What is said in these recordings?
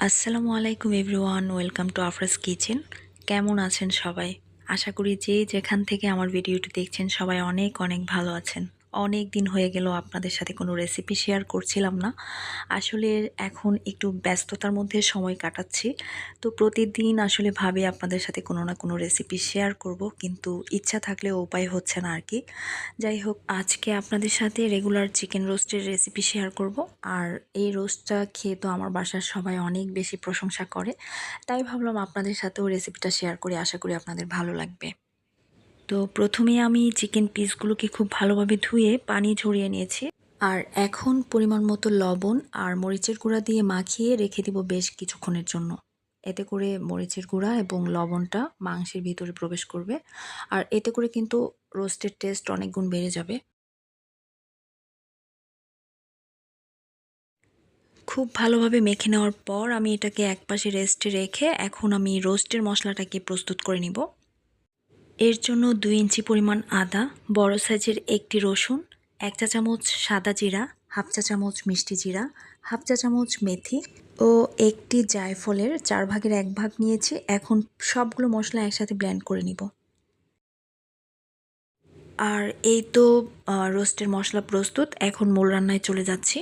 আসসালামু আলাইকুম everyone, welcome to আফরাস kitchen. কেমন আছেন সবাই? আশা করি যে যেখান থেকে আমার ভিডিওটি দেখছেন সবাই অনেক অনেক ভালো আছেন। অনেক দিন হয়ে গেল আপনাদের সাথে কোনো রেসিপি শেয়ার করছিলাম না। আসলে এখন একটু ব্যস্ততার মধ্যে সময় কাটাচ্ছি। তো প্রতিদিন আসলে ভাবি আপনাদের সাথে কোনো না কোনো রেসিপি শেয়ার করব, কিন্তু ইচ্ছা থাকলেও উপায় হচ্ছে না আর কি। যাই হোক, আজকে আপনাদের সাথে রেগুলার চিকেন রোস্টের রেসিপি শেয়ার করব। আর এই রোস্টটা খেয়ে তো আমার বাসার সবাই অনেক বেশি প্রশংসা করে, তাই ভাবলাম আপনাদের সাথেও রেসিপিটা শেয়ার করি। আশা করি আপনাদের ভালো লাগবে। তো প্রথমে আমি চিকেন পিসগুলোকে খুব ভালোভাবে ধুয়ে পানি ঝরিয়ে নিয়েছি। আর এখন পরিমাণ মতো লবণ আর মরিচের গুঁড়া দিয়ে মাখিয়ে রেখে দিব বেশ কিছুক্ষণের জন্য। এতে করে মরিচের গুঁড়া এবং লবণটা মাংসের ভিতরে প্রবেশ করবে, আর এতে করে কিন্তু রোস্টের টেস্ট অনেক গুণ বেড়ে যাবে। খুব ভালোভাবে মেখে নেওয়ার পর আমি এটাকে একপাশে রেস্টে রেখে এখন আমি রোস্টের মশলাটাকে প্রস্তুত করে নিব। এর জন্য 2 ইঞ্চি পরিমাণ আদা, বড় সাইজের একটি রসুন, 1 চা চামচ সাদা জিরা, হাফ চা চামচ মিষ্টি জিরা, হাফ চা চামচ মেথি ও একটি জায়ফলের 4 ভাগের 1 ভাগ নিয়েছি। এখন সবগুলো মশলা একসাথে ব্লেন্ড করে নিব। আর এই তো রোস্টের মশলা প্রস্তুত। এখন মূল রান্নায় চলে যাচ্ছি।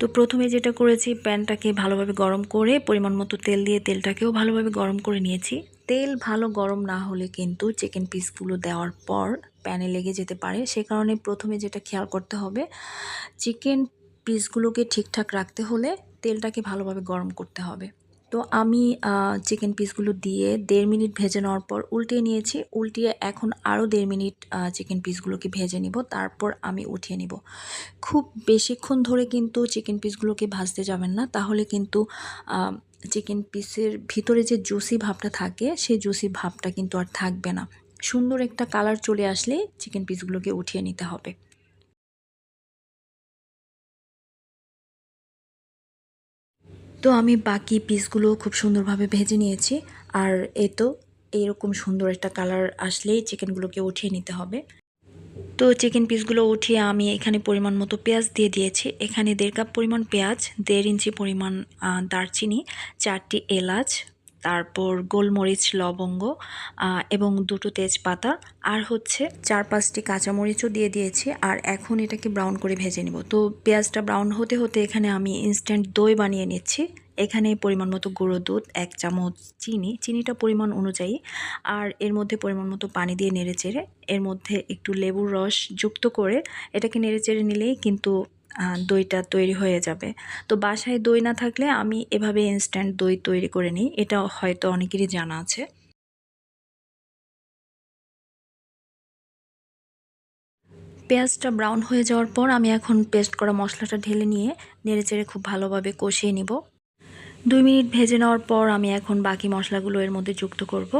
তো প্রথমে যেটা করেছি, প্যানটাকে ভালোভাবে গরম করে পরিমাণ মতো তেল দিয়ে তেলটাকেও ভালোভাবে গরম করে নিয়েছি। তেল ভালো গরম না হলে কিন্তু চিকেন পিসগুলো দেওয়ার পর প্যানে লেগে যেতে পারে। সে কারণে প্রথমে যেটা খেয়াল করতে হবে, চিকেন পিসগুলোকে ঠিকঠাক রাখতে হলে তেলটাকে ভালোভাবে গরম করতে হবে। তো আমি চিকেন পিসগুলো দিয়ে 1.5 মিনিট ভেজে নেওয়ার পর উল্টিয়ে নিয়েছি। উল্টিয়ে এখন আরও 1.5 মিনিট চিকেন পিসগুলোকে ভেজে নিব, তারপর আমি উঠিয়ে নিব। খুব বেশিক্ষণ ধরে কিন্তু চিকেন পিসগুলোকে ভাজতে যাবেন না, তাহলে কিন্তু চিকেন পিসের ভিতরে যে জুসি ভাবটা থাকে সেই জুসি ভাবটা কিন্তু আর থাকবে না। সুন্দর একটা কালার চলে আসলে চিকেন পিসগুলোকে উঠিয়ে নিতে হবে। তো আমি বাকি পিসগুলো খুব সুন্দরভাবে ভেজে নিয়েছি। আর এই তো এইরকম সুন্দর একটা কালার আসলেই চিকেনগুলোকে উঠিয়ে নিতে হবে। তো চিকেন পিসগুলো উঠিয়ে আমি এখানে পরিমাণ মতো পেঁয়াজ দিয়ে দিয়েছি। এখানে 1.5 কাপ পরিমাণ পেঁয়াজ, 1.5 ইঞ্চি পরিমাণ দারচিনি, 4টি এলাচ, তারপর গোলমরিচ, লবঙ্গ এবং 2টো তেজপাতা, আর হচ্ছে 4-5টি কাঁচামরিচও দিয়ে দিয়েছি। আর এখন এটাকে ব্রাউন করে ভেজে নিব। তো পেঁয়াজটা ব্রাউন হতে হতে এখানে আমি ইনস্ট্যান্ট দই বানিয়ে নিচ্ছি। এখানে পরিমাণ মতো গুঁড়ো দুধ, 1 চামচ চিনিটা পরিমাণ অনুযায়ী, আর এর মধ্যে পরিমাণ মতো পানি দিয়ে নেড়েচেড়ে এর মধ্যে একটু লেবুর রস যুক্ত করে এটাকে নেড়েচেড়ে নিলেই কিন্তু দইটা তৈরি হয়ে যাবে। তো বাসায় দই না থাকলে আমি এভাবে ইনস্ট্যান্ট দই তৈরি করে নিই। এটা হয়তো অনেকেরই জানা আছে। পেঁয়াজটা ব্রাউন হয়ে যাওয়ার পর আমি এখন পেস্ট করা মশলাটা ঢেলে নিয়ে নেড়েচেড়ে খুব ভালোভাবে কষিয়ে নিব। 2 মিনিট ভেজে নেওয়ার পর আমি এখন বাকি মশলাগুলো এর মধ্যে যুক্ত করব।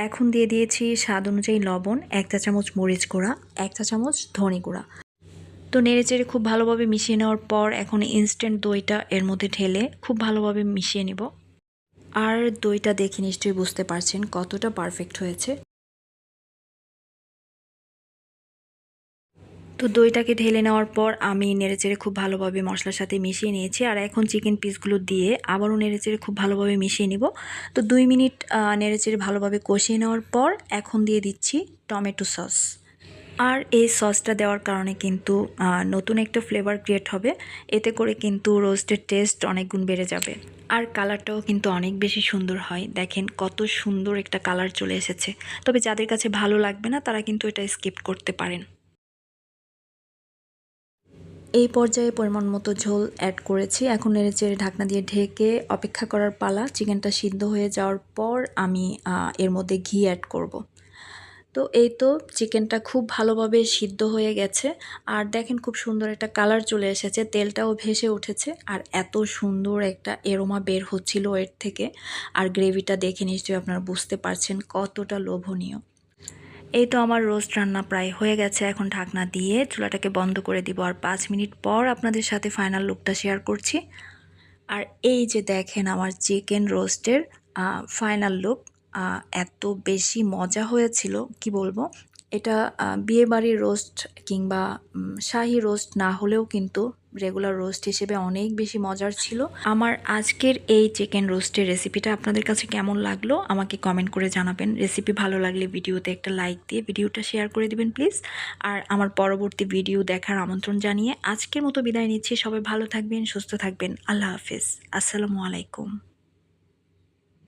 এখন দিয়ে দিয়েছি স্বাদ অনুযায়ী লবণ, 1 চা চামচ মরিচ গুঁড়া, 1 চা চামচ ধনে গুঁড়া। তো নেড়েচেড়ে খুব ভালোভাবে মিশিয়ে নেওয়ার পর এখন ইনস্ট্যান্ট দইটা এর মধ্যে ঢেলে খুব ভালোভাবে মিশিয়ে নিব। আর দইটা দেখে নিশ্চয়ই বুঝতে পারছেন কতটা পারফেক্ট হয়েছে। তো দইটাকে ঢেলে নেওয়ার পর আমি নেড়েচেড়ে খুব ভালোভাবে মশলার সাথে মিশিয়ে নিয়েছি। আর এখন চিকেন পিসগুলো দিয়ে আবারও নেড়েচেড়ে খুব ভালোভাবে মিশিয়ে নিব। তো 2 মিনিট নেড়েচেড়ে ভালোভাবে কষিয়ে নেওয়ার পর এখন দিয়ে দিচ্ছি টমেটো সস। আর এই সসটা দেওয়ার কারণে কিন্তু নতুন একটা ফ্লেভার ক্রিয়েট হবে। এতে করে কিন্তু রোস্টের টেস্ট অনেক গুণ বেড়ে যাবে। আর কালারটাও কিন্তু অনেক বেশি সুন্দর হয়। দেখেন কত সুন্দর একটা কালার চলে এসেছে। তবে যাদের কাছে ভালো লাগবে না তারা কিন্তু এটা স্কিপ করতে পারেন। এই পর্যায়ে পরিমাণ মতো ঝোল অ্যাড করেছি। এখন নেড়েচেড়ে ঢাকনা দিয়ে ঢেকে অপেক্ষা করার পালা। চিকেনটা সিদ্ধ হয়ে যাওয়ার পর আমি এর মধ্যে ঘি অ্যাড করব। তো এই তো চিকেনটা খুব ভালোভাবে সিদ্ধ হয়ে গেছে। আর দেখেন খুব সুন্দর একটা কালার চলে এসেছে, তেলটাও ভেসে উঠেছে, আর এত সুন্দর একটা এরোমা বের হচ্ছিল এর থেকে। আর গ্রেভিটা দেখে নিশ্চয়ই আপনারা বুঝতে পারছেন কতটা লোভনীয়। এই তো আমার রোস্ট রান্না প্রায় হয়ে গেছে। এখন ঢাকনা দিয়ে চুলাটাকে বন্ধ করে দিব। আর 5 মিনিট পর আপনাদের সাথে ফাইনাল লুকটা শেয়ার করছি। আর এই যে দেখেন আমার চিকেন রোস্টের ফাইনাল লুক। এত বেশি মজা হয়েছিল কি বলবো। এটা বিয়েবাড়ির রোস্ট কিংবা শাহী রোস্ট না হলেও কিন্তু রেগুলার রোস্ট হিসেবে অনেক বেশি মজার ছিল। আমার আজকের এই চিকেন রোস্টের রেসিপিটা আপনাদের কাছে কেমন লাগলো আমাকে কমেন্ট করে জানাবেন। রেসিপি ভালো লাগলে ভিডিওতে একটা লাইক দিয়ে ভিডিওটা শেয়ার করে দিবেন প্লিজ। আর আমার পরবর্তী ভিডিও দেখার আমন্ত্রণ জানিয়ে আজকের মতো বিদায় নিচ্ছি। সবাই ভালো থাকবেন, সুস্থ থাকবেন। আল্লাহ হাফেজ। আসসালামু আলাইকুম।